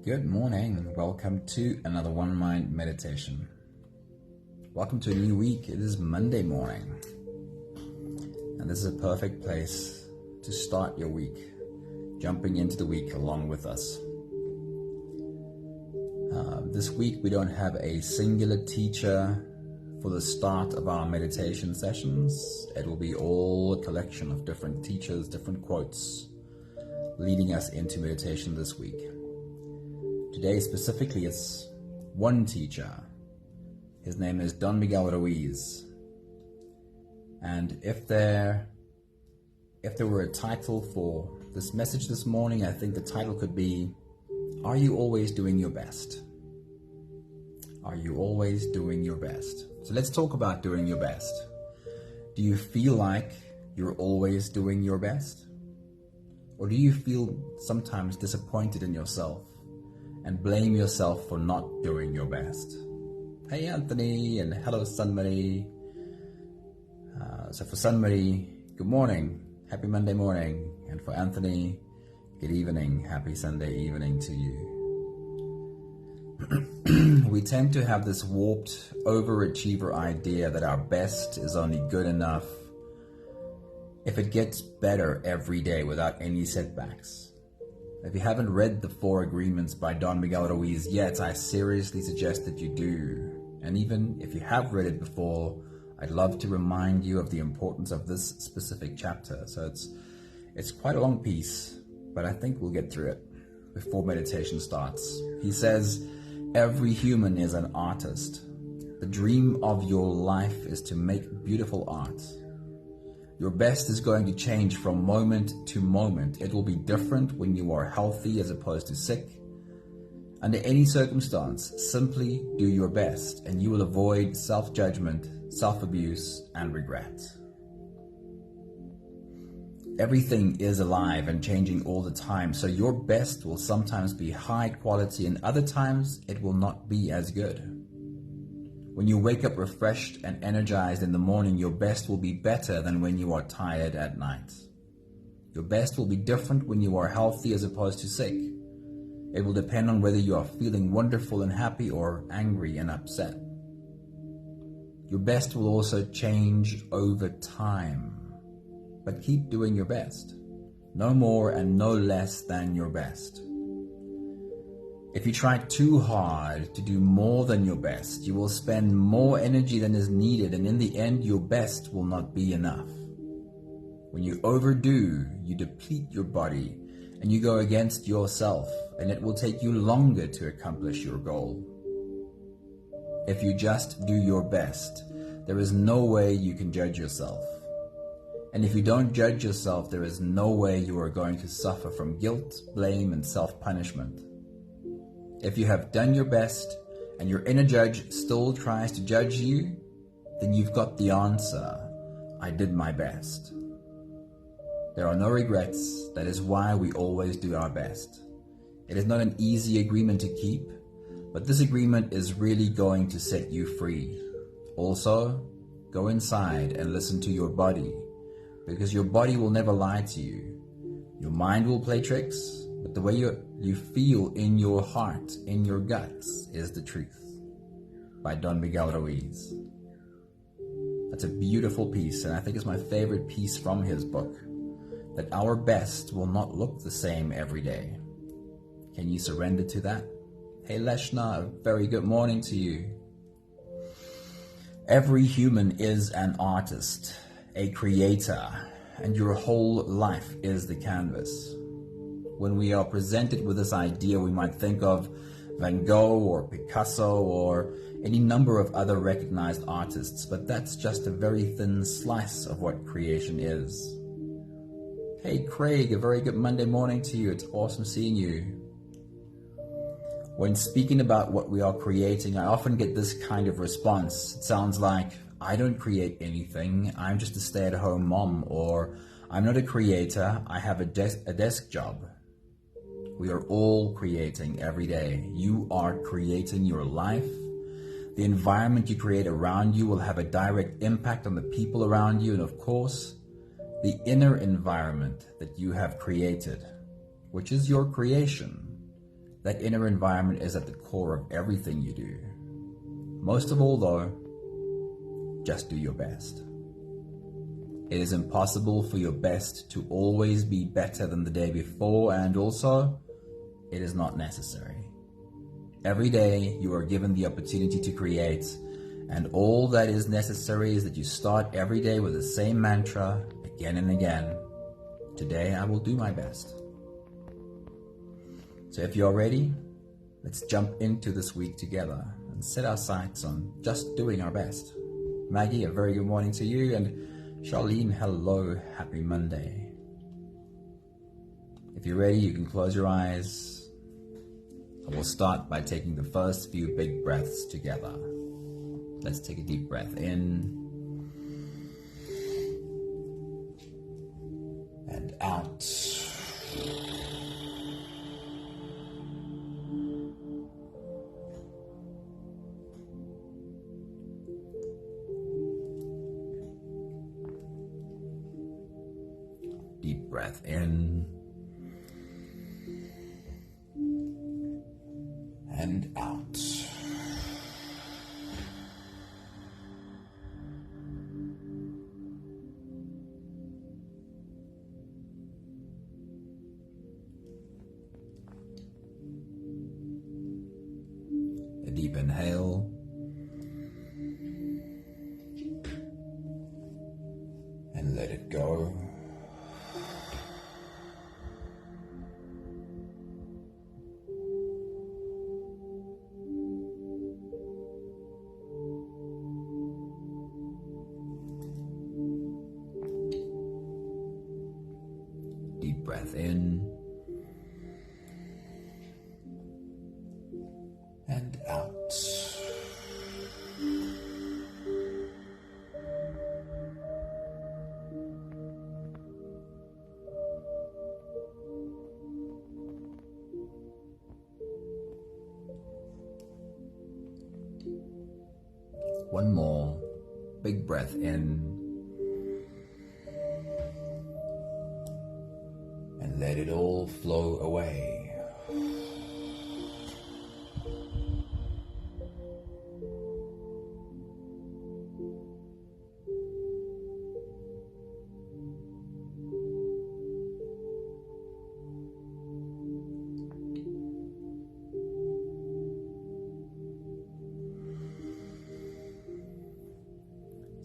Good morning. Welcome to another One Mind meditation. Welcome to a new week. It is Monday morning. And this is a perfect place to start your week, jumping into the week along with us. This week we don't have a singular teacher for the start of our meditation sessions. It will be all a collection of different teachers, different quotes, leading us into meditation this week. Today specifically it's one teacher. His name is Don Miguel Ruiz. And if there were a title for this message this morning, I think the title could be, Are you always doing your best? Are you always doing your best? So let's talk about doing your best. Do you feel like you're always doing your best? Or do you feel sometimes disappointed in yourself and blame yourself for not doing your best? Hey Anthony, and hello Sunmary. So for Sunmary, good morning, happy Monday morning. And for Anthony, good evening, happy Sunday evening to you. We tend to have this warped overachiever idea that our best is only good enough if it gets better every day without any setbacks. If you haven't read the 4 Agreements by Don Miguel Ruiz yet, I seriously suggest that you do. And even if you have read it before, I'd love to remind you of the importance of this specific chapter. So it's quite a long piece, but I think we'll get through it before meditation starts. He says, every human is an artist. The dream of your life is to make beautiful art. Your best is going to change from moment to moment. It will be different when you are healthy as opposed to sick. Under any circumstance, simply do your best and you will avoid self-judgment, self-abuse, and regret. Everything is alive and changing all the time, so your best will sometimes be high quality and other times it will not be as good. When you wake up refreshed and energized in the morning, your best will be better than when you are tired at night. Your best will be different when you are healthy as opposed to sick. It will depend on whether you are feeling wonderful and happy or angry and upset. Your best will also change over time. But keep doing your best. No more and no less than your best. If you try too hard to do more than your best, you will spend more energy than is needed, and in the end, your best will not be enough. When you overdo, you deplete your body, and you go against yourself, and it will take you longer to accomplish your goal. If you just do your best, there is no way you can judge yourself. And if you don't judge yourself, there is no way you are going to suffer from guilt, blame, and self-punishment. If you have done your best and your inner judge still tries to judge you, then you've got the answer. I did my best. There are no regrets. That is why we always do our best. It is not an easy agreement to keep, but this agreement is really going to set you free. Also, go inside and listen to your body, because your body will never lie to you. Your mind will play tricks, but the way you feel in your heart, in your guts, is the truth. By Don Miguel Ruiz. That's a beautiful piece, and I think it's my favorite piece from his book, that our best will not look the same every day. Can you surrender to that? Hey Leshna, a very good morning to you. Every human is an artist, a creator, and your whole life is the canvas. When we are presented with this idea, we might think of Van Gogh or Picasso or any number of other recognized artists, but that's just a very thin slice of what creation is. Hey Craig, a very good Monday morning to you. It's awesome seeing you. When speaking about what we are creating, I often get this kind of response. It sounds like, I don't create anything, I'm just a stay-at-home mom, or I'm not a creator, I have a desk job. We are all creating every day. You are creating your life. The environment you create around you will have a direct impact on the people around you, and of course, the inner environment that you have created. which is your creation. That inner environment is at the core of everything you do. Most of all though, just do your best. It is impossible for your best to always be better than the day before, and also, it is not necessary. Every day you are given the opportunity to create, and all that is necessary is that you start every day with the same mantra again and again. Today I will do my best. So if you're ready, let's jump into this week together and set our sights on just doing our best. Maggie, a very good morning to you, and Charlene, hello, happy Monday. If you're ready, you can close your eyes. And we'll start by taking the first few big breaths together. Let's take a deep breath in and out. Deep breath in and out. A deep inhale. And let it go. Deep breath in and out. One more big breath in. And let it all flow away.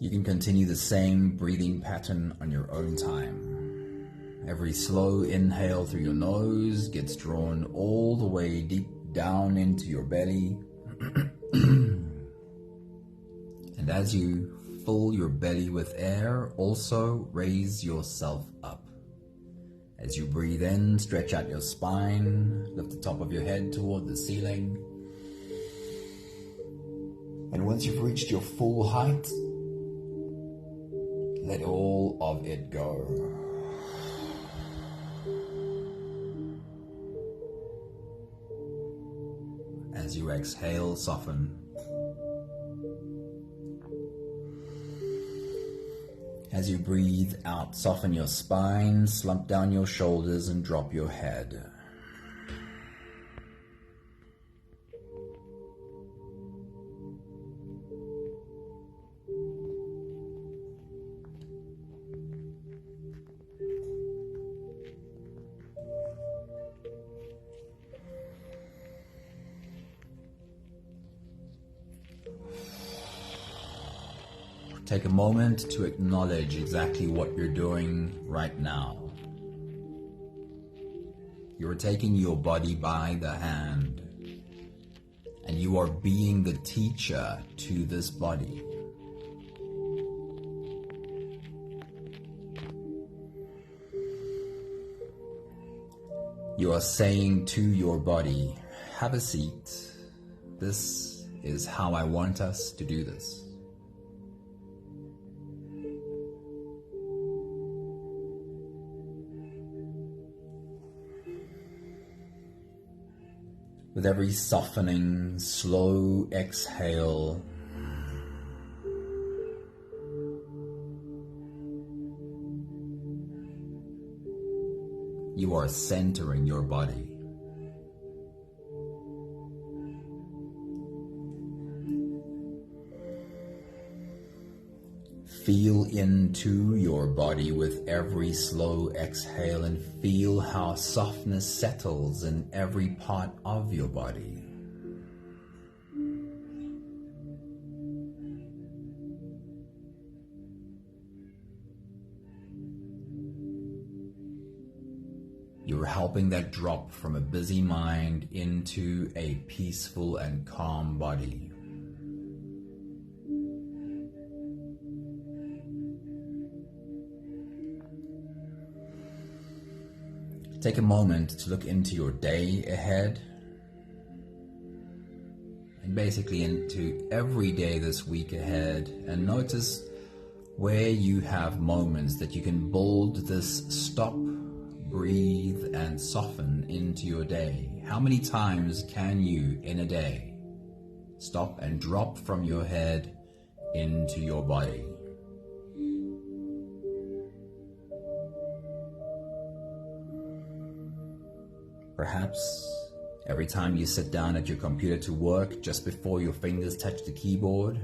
You can continue the same breathing pattern on your own time. Every slow inhale through your nose gets drawn all the way deep down into your belly. And as you fill your belly with air, also raise yourself up. As you breathe in, stretch out your spine, lift the top of your head toward the ceiling. And once you've reached your full height, let all of it go. As you exhale, soften. As you breathe out, soften your spine, slump down your shoulders, and drop your head. Take a moment to acknowledge exactly what you're doing right now. You're taking your body by the hand, and you are being the teacher to this body. You are saying to your body, have a seat. This is how I want us to do this. With every softening, slow exhale, you are centering your body. Feel into your body with every slow exhale and feel how softness settles in every part of your body. You're helping that drop from a busy mind into a peaceful and calm body. Take a moment to look into your day ahead and basically into every day this week ahead, and notice where you have moments that you can build this stop, breathe and soften into your day. How many times can you in a day stop and drop from your head into your body? Perhaps every time you sit down at your computer to work, just before your fingers touch the keyboard,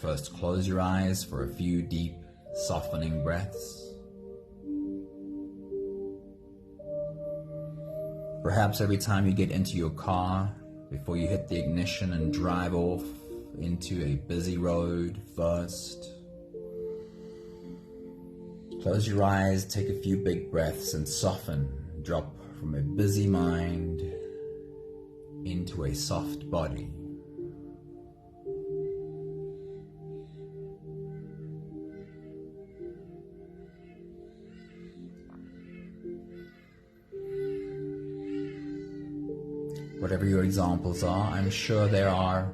first close your eyes for a few deep, softening breaths. Perhaps every time you get into your car, before you hit the ignition and drive off into a busy road first. Close your eyes, take a few big breaths and soften, drop from a busy mind into a soft body. Whatever your examples are, I'm sure there are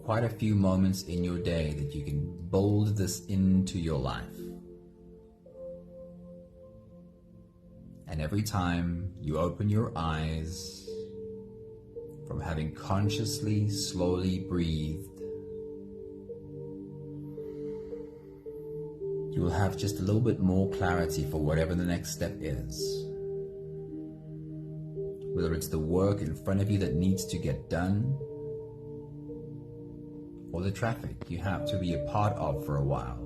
quite a few moments in your day that you can build this into your life. And every time you open your eyes from having consciously, slowly breathed, you will have just a little bit more clarity for whatever the next step is. Whether it's the work in front of you that needs to get done, or the traffic you have to be a part of for a while.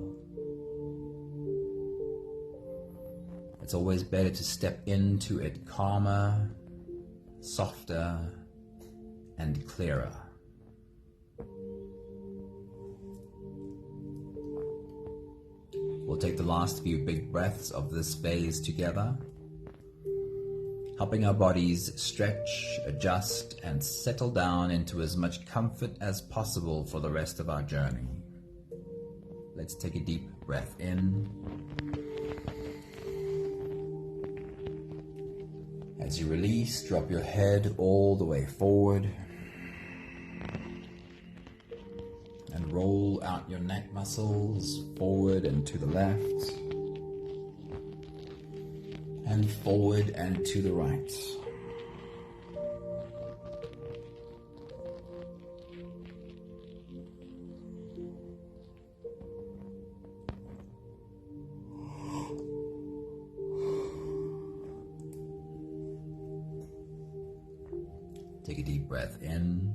It's always better to step into it calmer, softer, and clearer. We'll take the last few big breaths of this phase together, helping our bodies stretch, adjust, and settle down into as much comfort as possible for the rest of our journey. Let's take a deep breath in. As you release, drop your head all the way forward and roll out your neck muscles forward and to the left, and forward and to the right. Take a deep breath in.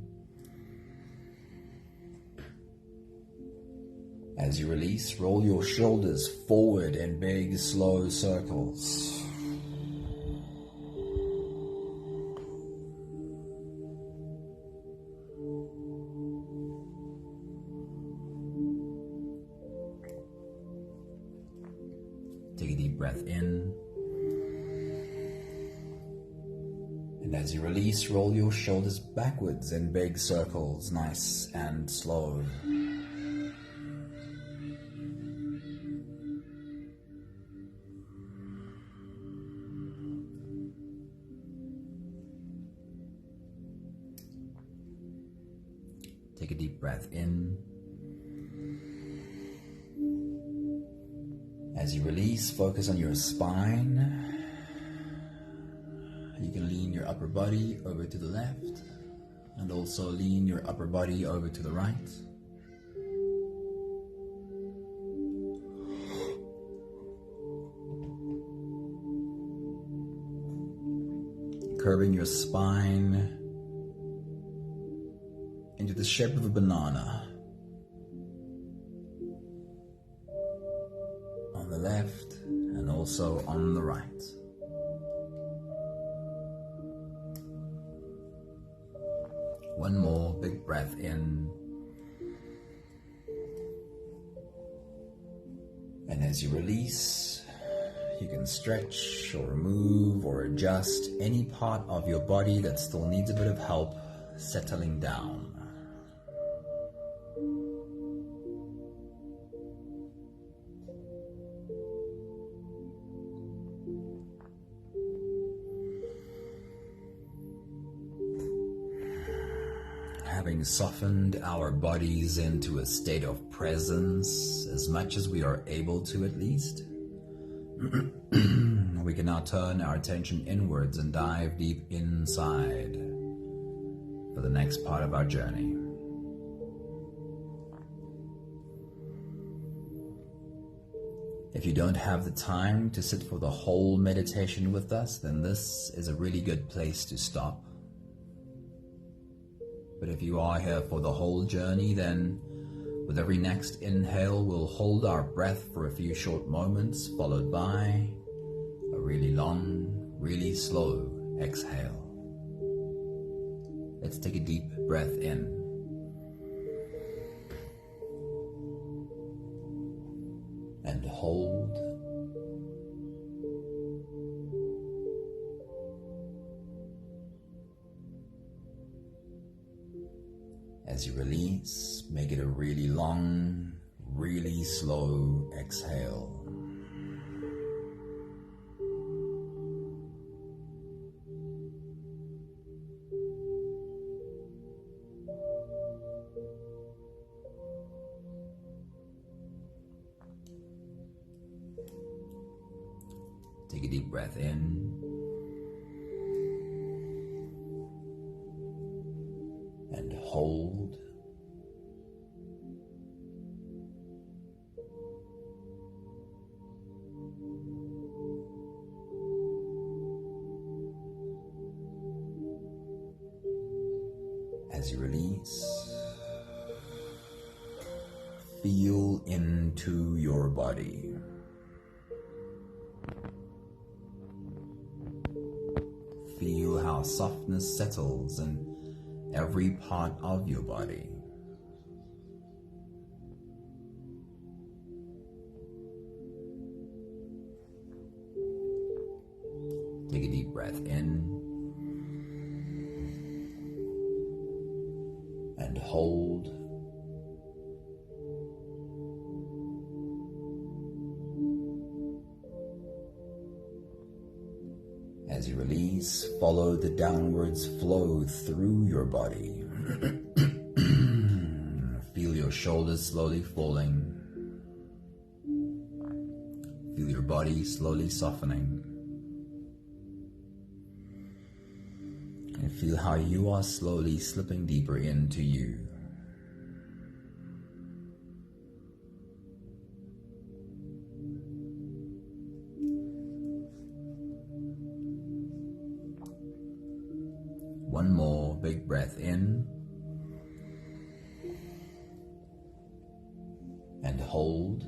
As you release, roll your shoulders forward in big, slow circles. Take a deep breath in. And as you release, roll your shoulders backwards in big circles, nice and slow. Take a deep breath in. As you release, focus on your spine. You can lean your upper body over to the left and also lean your upper body over to the right. curving your spine into the shape of a banana. On the left and also on the right. One more big breath in. And as you release, you can stretch or move or adjust any part of your body that still needs a bit of help settling down. Having softened our bodies into a state of presence, as much as we are able to at least, we can now turn our attention inwards and dive deep inside for the next part of our journey. If you don't have the time to sit for the whole meditation with us, then this is a really good place to stop. But if you are here for the whole journey, then with every next inhale, we'll hold our breath for a few short moments, followed by a really long, really slow exhale. Let's take a deep breath in. And hold. As you release, make it a really long, really slow exhale. Take a deep breath in. And hold. As you release, feel into your body. Feel how softness settles in every part of your body. Take a deep breath in and hold. As you release, follow the downwards flow through your body. Feel your shoulders slowly falling. Feel your body slowly softening. And feel how you are slowly slipping deeper into you. One more big breath in and hold.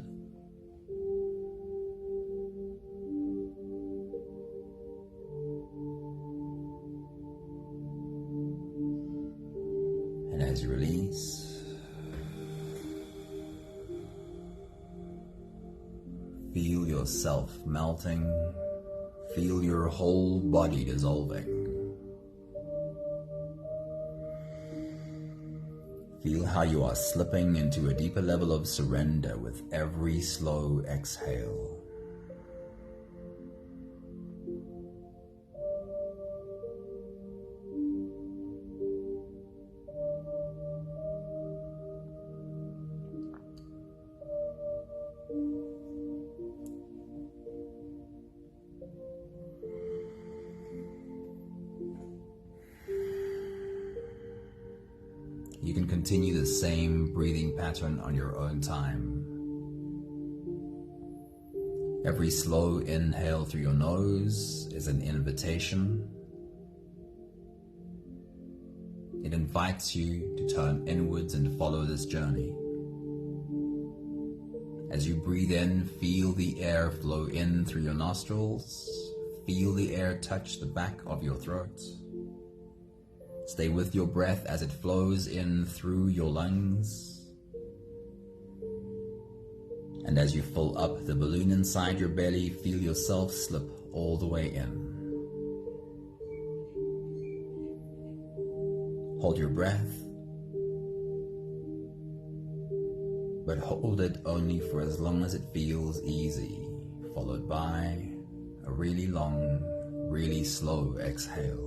And as you release, feel yourself melting, feel your whole body dissolving. Feel how you are slipping into a deeper level of surrender with every slow exhale. You can continue the same breathing pattern on your own time. Every slow inhale through your nose is an invitation, It invites you to turn inwards and follow this journey. As you breathe in, feel the air flow in through your nostrils. Feel the air touch the back of your throat. Stay with your breath as it flows in through your lungs. And as you fill up the balloon inside your belly, feel yourself slip all the way in. Hold your breath, but hold it only for as long as it feels easy, followed by a really long, really slow exhale.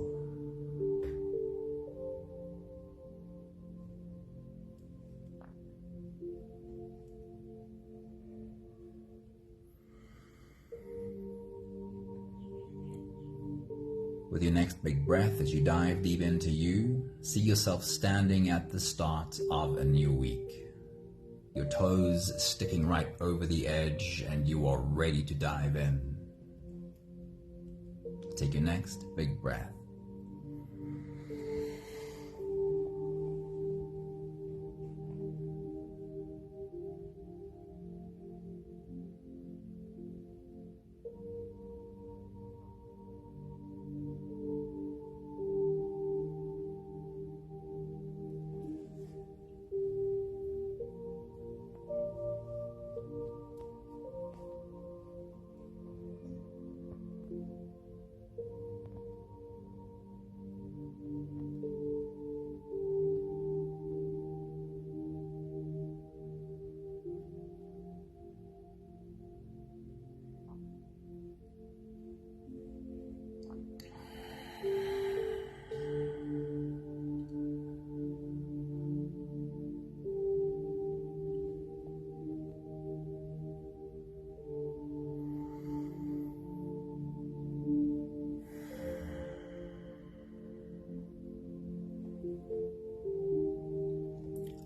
With your next big breath, as you dive deep into you, see yourself standing at the start of a new week. Your toes sticking right over the edge and you are ready to dive in. Take your next big breath.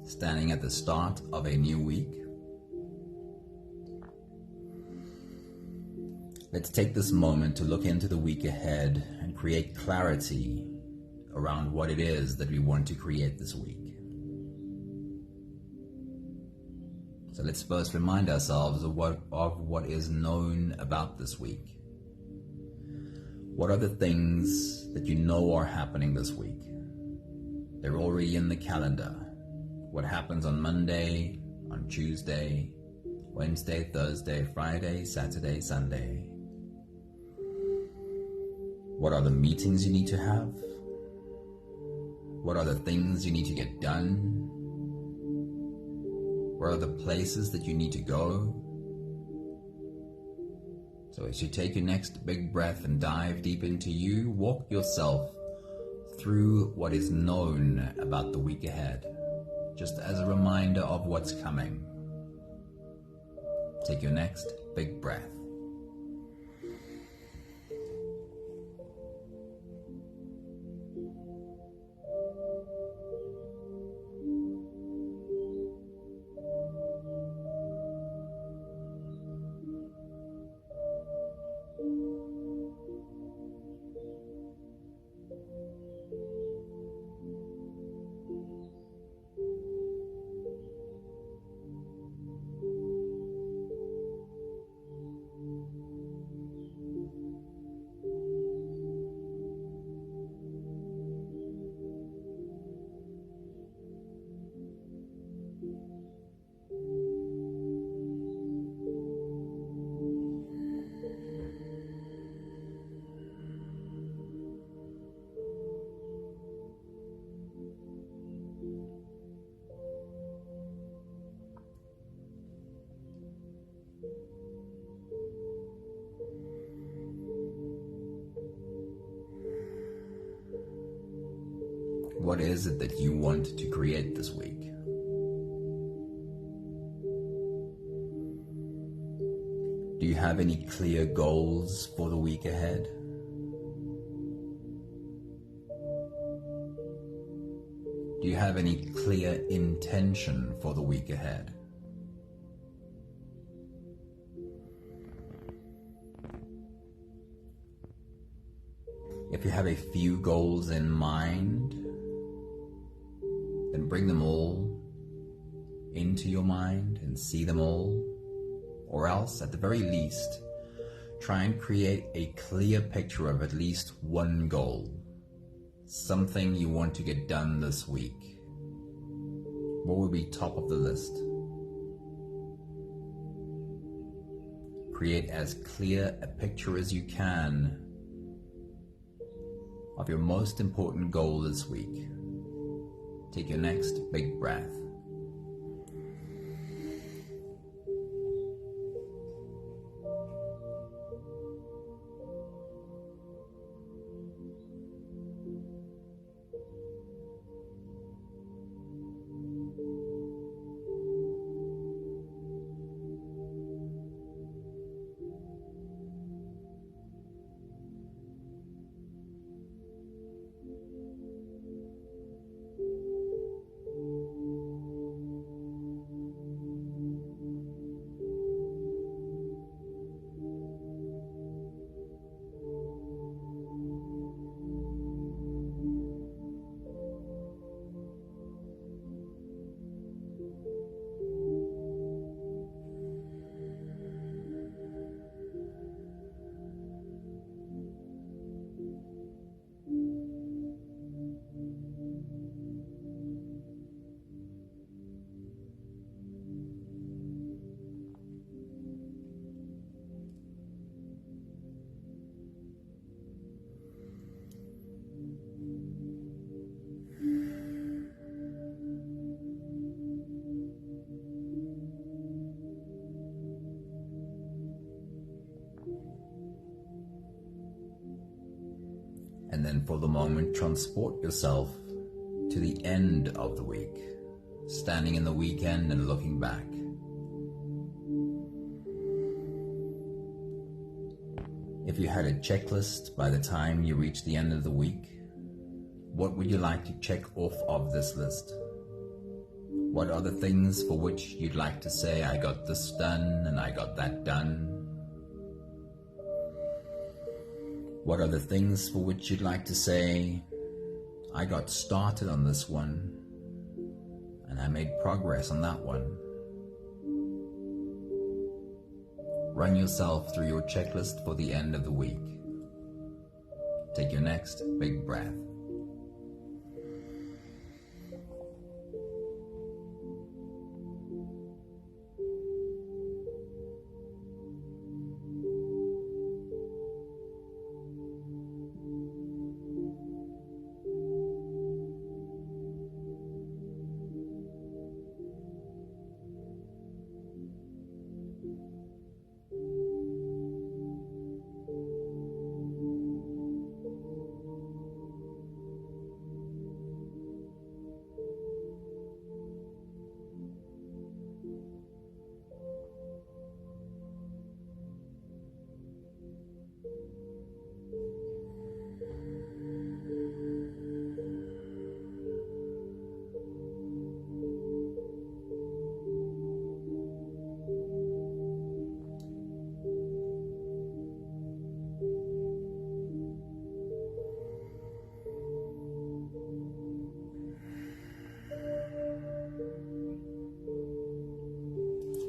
Standing at the start of a new week, let's take this moment to look into the week ahead and create clarity around what it is that we want to create this week. So let's first remind ourselves of what is known about this week. What are the things that you know are happening this week? They're already in the calendar. What happens on Monday, on Tuesday, Wednesday, Thursday, Friday, Saturday, Sunday? What are the meetings you need to have? What are the things you need to get done? Where are the places that you need to go? So as you take your next big breath and dive deep into you, walk yourself through what is known about the week ahead, just as a reminder of what's coming. Take your next big breath. What is it that you want to create this week? Do you have any clear goals for the week ahead? Do you have any clear intention for the week ahead? If you have a few goals in mind, Then bring them all into your mind and see them all, or else, at the very least, try and create a clear picture of at least one goal, something you want to get done this week. What would be top of the list? Create as clear a picture as you can of your most important goal this week. Take your next big breath. And then for the moment, transport yourself to the end of the week, standing in the weekend and looking back. If you had a checklist by the time you reach the end of the week, what would you like to check off of this list? What are the things for which you'd like to say, I got this done and I got that done? What are the things for which you'd like to say, I got started on this one and I made progress on that one? Run yourself through your checklist for the end of the week. Take your next big breath.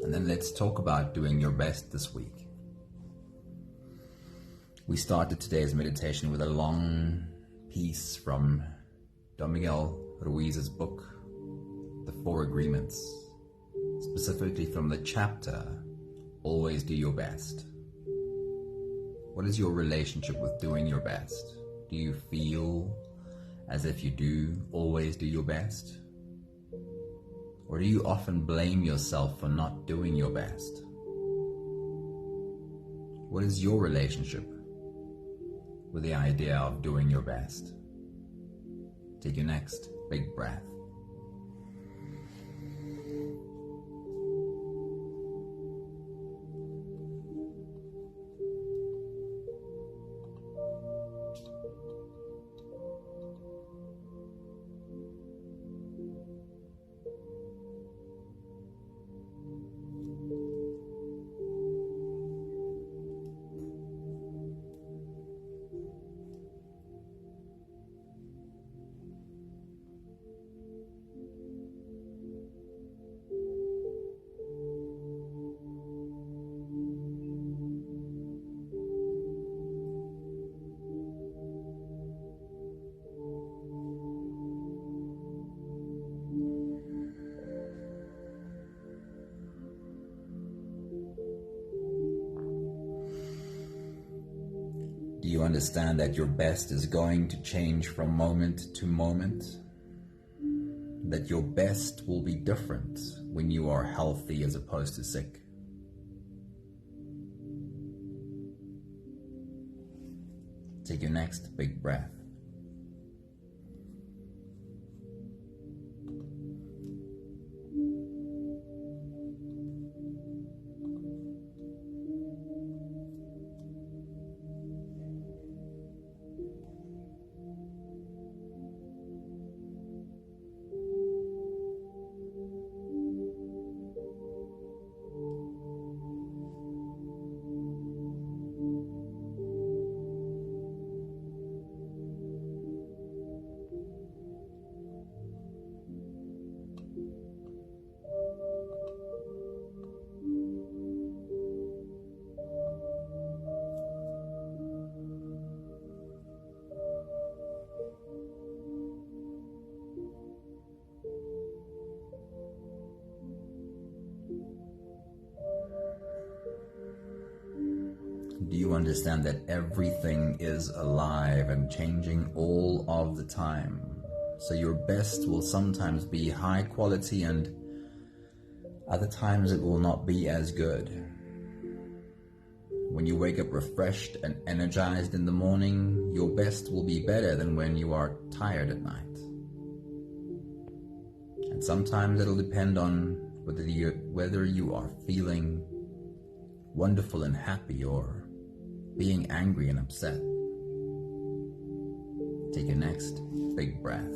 And then let's talk about doing your best this week. We started today's meditation with a long piece from Don Miguel Ruiz's book, The Four Agreements, specifically from the chapter, Always Do Your Best. What is your relationship with doing your best? Do you feel as if you do always do your best? Or do you often blame yourself for not doing your best? What is your relationship with the idea of doing your best? Take your next big breath. understand that your best is going to change from moment to moment? That your best will be different when you are healthy as opposed to sick? Take your next big breath. Do you understand that everything is alive and changing all of the time? So your best will sometimes be high quality and other times it will not be as good. When you wake up refreshed and energized in the morning, your best will be better than when you are tired at night. And sometimes it'll depend on whether you are feeling wonderful and happy or being angry and upset. Take your next big breath.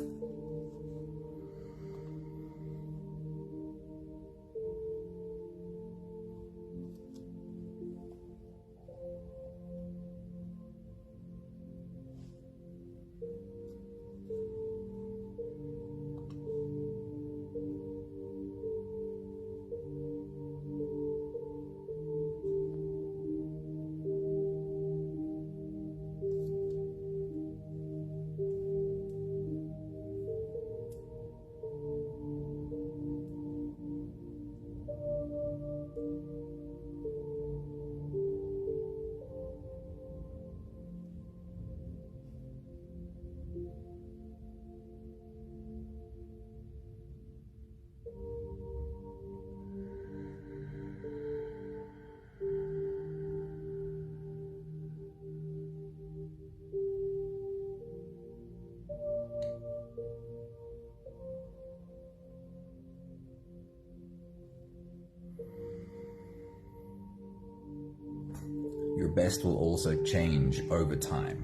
Your best will also change over time.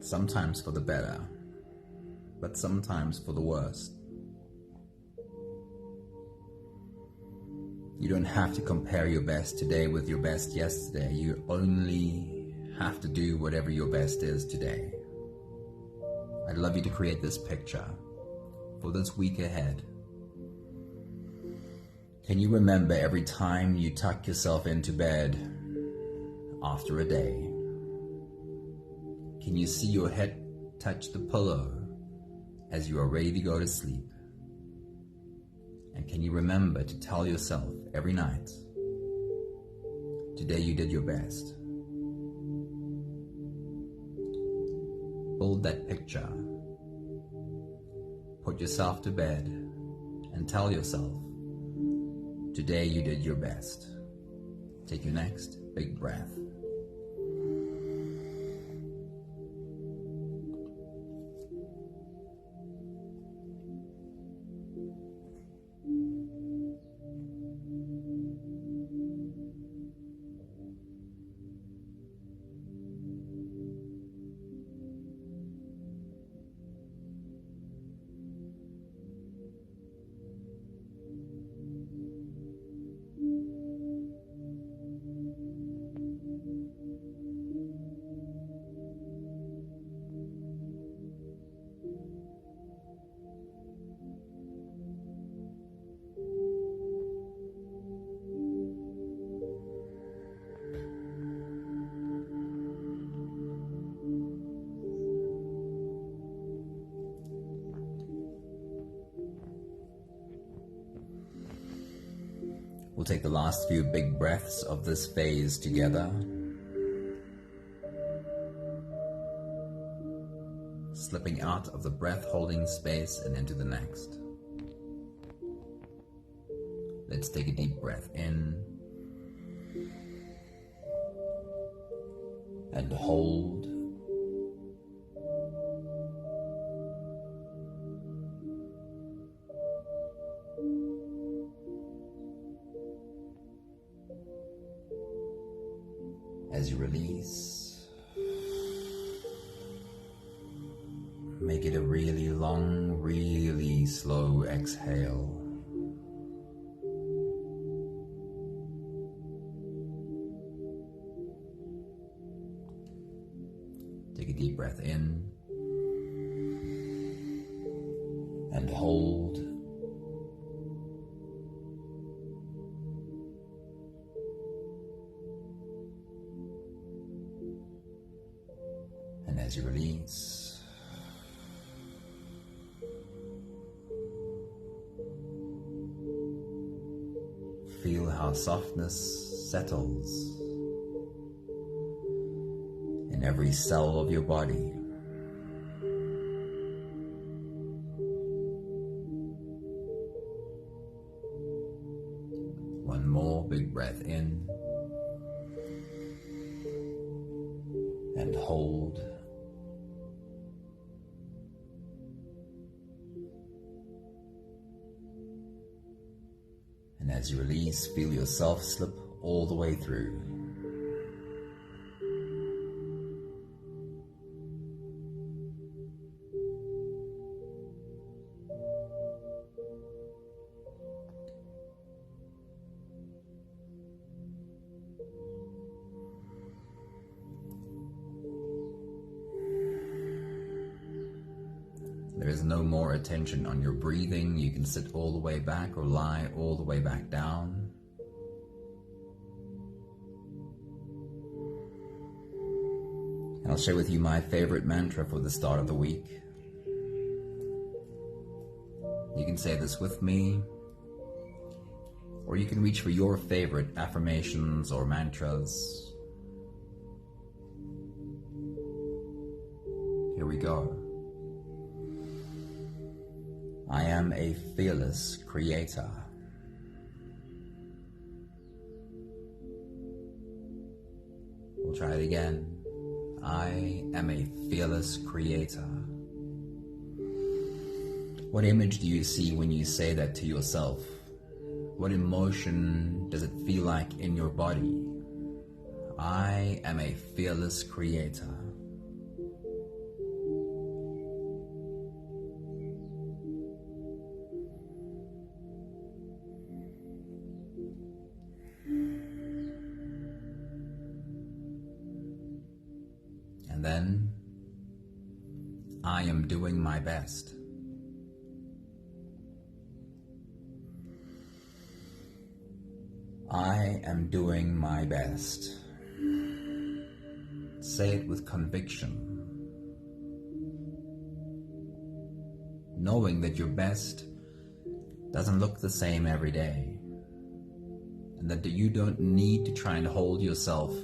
Sometimes for the better, but sometimes for the worse. You don't have to compare your best today with your best yesterday. You only have to do whatever your best is today. I'd love you to create this picture for this week ahead. Can you remember every time you tuck yourself into bed after a day? Can you see your head touch the pillow as you are ready to go to sleep? And can you remember to tell yourself every night, today you did your best? Build that picture. Put yourself to bed and tell yourself, today you did your best. Take your next big breath. We'll take the last few big breaths of this phase together. slipping out of the breath-holding space and into the next. Let's take a deep breath in and hold. As you release, make it a really long, really slow exhale. Take a deep breath in and hold. And as you release, feel how softness settles in every cell of your body. One more big breath in and hold. And as you release, feel yourself slip all the way through. There is no more attention on your breathing. You can sit all the way back or lie all the way back down. And I'll share with you my favorite mantra for the start of the week. You can say this with me, or you can reach for your favorite affirmations or mantras. Here we go. I am a fearless creator. We'll try it again. I am a fearless creator. What image do you see when you say that to yourself? What emotion does it feel like in your body? I am a fearless creator. And then, I am doing my best. I am doing my best. Say it with conviction, knowing that your best doesn't look the same every day, and that you don't need to try and hold yourself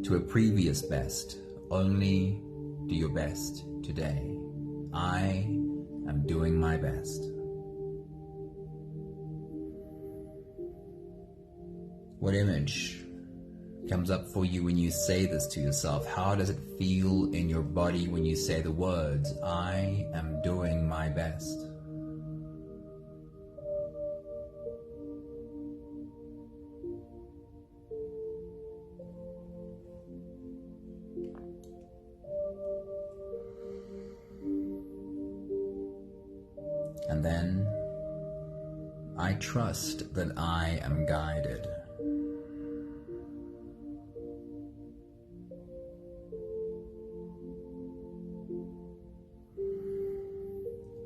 to a previous best. Only do your best today. I am doing my best. What image comes up for you when you say this to yourself? How does it feel in your body when you say the words, I am doing my best? And then, I trust that I am guided.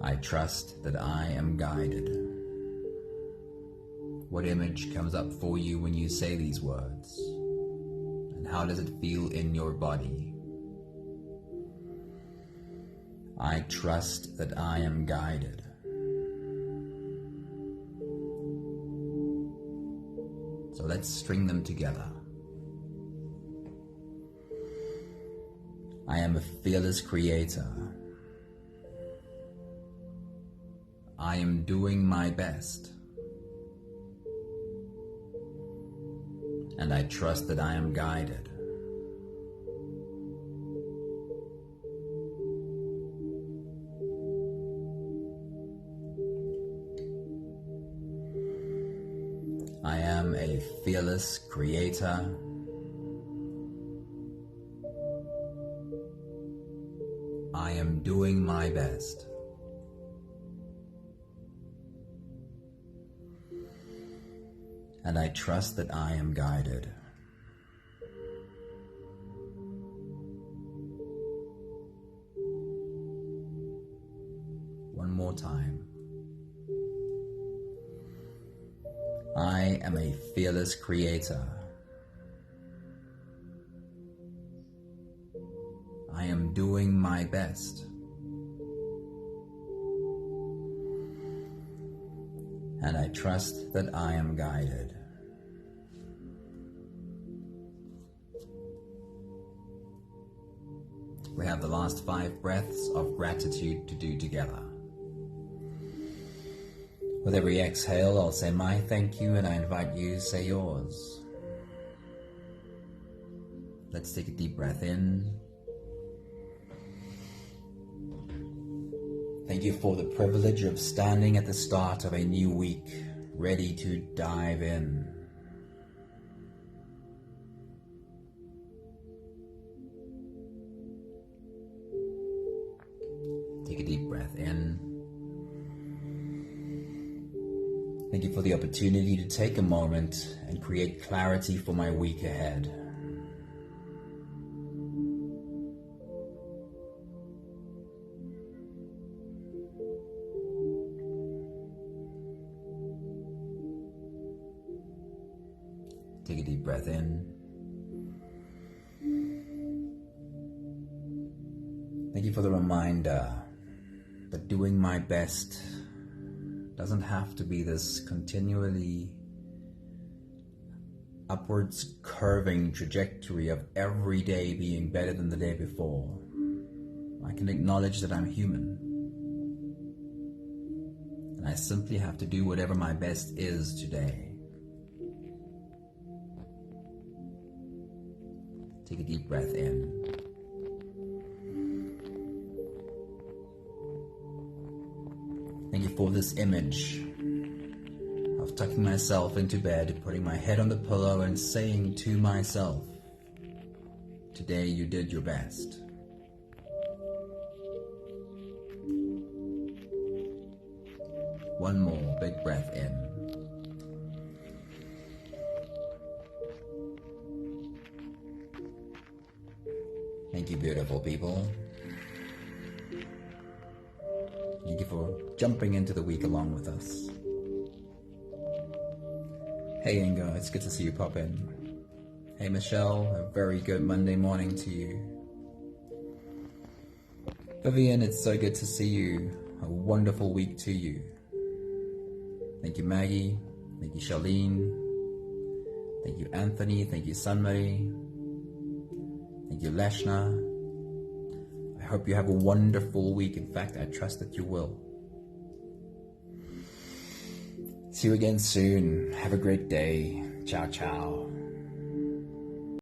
I trust that I am guided. What image comes up for you when you say these words? And how does it feel in your body? I trust that I am guided. So let's string them together. I am a fearless creator. I am doing my best. And I trust that I am guided. I am a fearless creator. I am doing my best. And I trust that I am guided. One more time. I am a fearless creator. I am doing my best. And I trust that I am guided. We have the last 5 breaths of gratitude to do together. With every exhale, I'll say my thank you, and I invite you to say yours. Let's take a deep breath in. Thank you for the privilege of standing at the start of a new week, ready to dive in. Take a deep breath in. Thank you for the opportunity to take a moment and create clarity for my week ahead. Take a deep breath in. Thank you for the reminder that doing my best doesn't have to be this continually upwards curving trajectory of every day being better than the day before. I can acknowledge that I'm human, and I simply have to do whatever my best is today. Take a deep breath in. Thank you for this image of tucking myself into bed, putting my head on the pillow and saying to myself, today you did your best. One more big breath in. Thank you, beautiful people. Thank you for jumping into the week along with us. Hey Ingo, it's good to see you pop in. Hey Michelle, a very good Monday morning to you. Vivian, it's so good to see you. A wonderful week to you. Thank you Maggie, thank you Charlene, thank you Anthony, thank you Sunmarie, thank you Leshna. I hope you have a wonderful week. In fact, I trust that you will. See you again soon. Have a great day. Ciao, ciao.